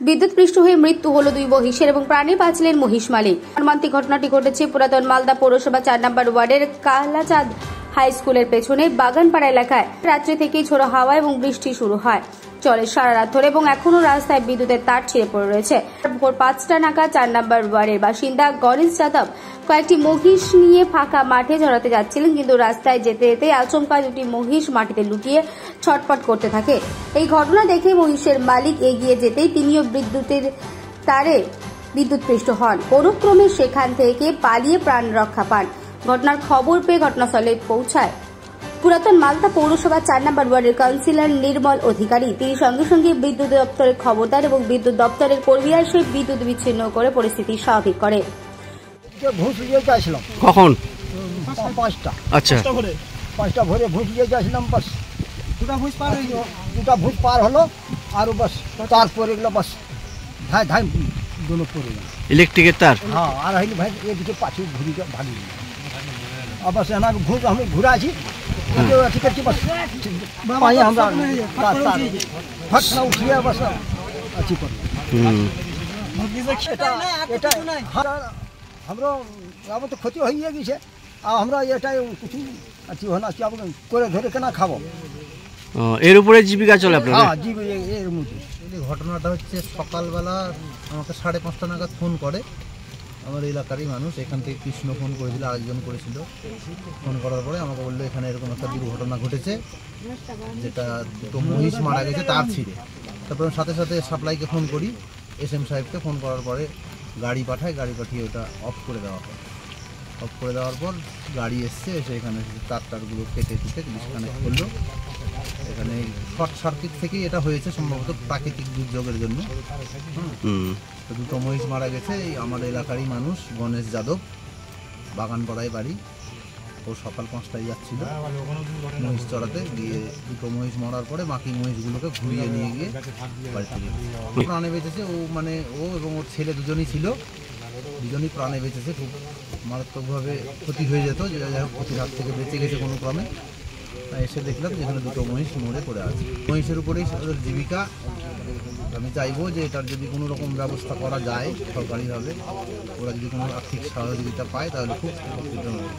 বিদ্যুৎপৃষ্ট হয়ে মৃত্যু হলো দুই মহিষের এবং প্রাণে বাঁচলেন মহিষ মালিক। মর্মান্তিক ঘটনাটি ঘটেছে পুরাতন মালদা পৌরসভা 4 নম্বর ওয়ার্ডের কালাচাঁদ হাই স্কুলের পেছনে বাগানপাড়া এলাকায়। রাত্রি থেকেই ঝোড়ো হাওয়া এবং বৃষ্টি শুরু হয়, চলে সারা রাত ধরে এবং এখনো রাস্তায় বিদ্যুতের তার ছিঁড়ে পড়ে রয়েছে। ভোর 5টা নাগাদ 4 নম্বর ওয়ার্ডের বাসিন্দা গণেশ যাদব কয়েকটি মহিষ নিয়ে ফাঁকা মাঠে চড়াতে যাচ্ছিলেন, কিন্তু রাস্তায় যেতে যেতে আচমকা দুটি মহিষ মাটিতে লুটিয়ে ছটফট করতে থাকে। এই ঘটনা দেখে মহিষের মালিক এগিয়ে যেতেই তিনিও বিদ্যুতের তারে বিদ্যুৎপৃষ্ট হন। কোনো ক্রমে সেখান থেকে পালিয়ে প্রাণ রক্ষা পান। ঘটনার খবর পেয়ে ঘটনাস্থলে পৌঁছায় পুরাতন মালদা পৌরসভা 4 নম্বর ওয়ার্ডের কাউন্সিলর নির্মল অধিকারী। তিনি সঙ্গে সঙ্গে বিদ্যুৎ দপ্তরে খবর দেন এবং বিদ্যুৎ দপ্তরের কর্মীরা এসে বিদ্যুৎ বিচ্ছিন্ন করে পরিস্থিতি স্বাভাবিক করে। কখন? 5টা। আচ্ছা, 5টা ভোরে ভুঁস দিয়ে যাচ্ছিলাম, বাস দুটা ভুঁস পার হলো আর বাস তারপরে এগুলো বাস ধাই ধাই দুটো পড়ে গেল ইলেকট্রিকের তার। হ্যাঁ, আর হইলে ভাই এদিকে পাশে ঘুরি ভাগি আবার সেনা ভুঁস আমি ঘুরে আছি ঠিক আছে, বাস পাই আমরা ঘটনা উঠিয়ে বাস আছি করি। এটা আমরা আমার তো ক্ষতি হয়ে গেছে, আর আমরা এটাই কিছু আছি না কি করে ধরে কেনা খাবো। এর উপরে জীবিকা চলে আপনার? হ্যাঁ, এর মধ্যে। ঘটনাটা হচ্ছে সকালবেলা আমাকে 5:30 নাগাদ ফোন করে আমার এলাকারই মানুষ। এখান থেকে কৃষ্ণ ফোন করেছিল, আরেকজন করেছিল। ফোন করার পরে আমাকে বললো এখানে এরকম একটা দুর্ঘটনা ঘটেছে, যেটা দুটো মহিষ মারা গেছে তার ছিঁড়ে। তারপরে সাথে সাথে সাপ্লাইকে ফোন করি, SM সাহেবকে ফোন করার পরে গাড়ি পাঠায়, গাড়ি পাঠিয়ে ওটা অফ করে দেওয়া হয়। অফ করে দেওয়ার পর গাড়ি এসছে, এসে এখানে তারগুলো কেটে ডিসকানেক্ট করলো। এখানে শর্ট সার্কিট থেকেই এটা হয়েছে, সম্ভবত প্রাকৃতিক দুর্যোগের জন্য। তো দুটো মহিষ মারা গেছে। এই আমার এলাকারই মানুষ গণেশ যাদব, বাগানপাড়ায় বাড়ি। ও সকাল 5টায় যাচ্ছিল মহিষ চড়াতে, গিয়ে দুটো মহিষ মরার পরে বাকি মহিষগুলোকে ঘুরিয়ে নিয়ে গিয়ে বাড়িতে প্রাণে বেঁচেছে। ও মানে ও এবং ওর ছেলে দুজনই ছিল, দুজনই প্রাণে বেঁচেছে। খুব মারাত্মকভাবে ক্ষতি হয়ে যেত, যে যাই হোক ক্ষতির হাত থেকে বেঁচে গেছে কোনো ক্রমে। এসে দেখলাম যেখানে দুটো মহিষ মরে পড়ে আছে। মহিষের উপরেই ওদের জীবিকা। আমি চাইবো যে এটার যদি কোনো রকম ব্যবস্থা করা যায় সরকারিভাবে, ওরা যদি কোনো আর্থিক সহযোগিতা পায় তাহলে খুব উপকৃত হবে।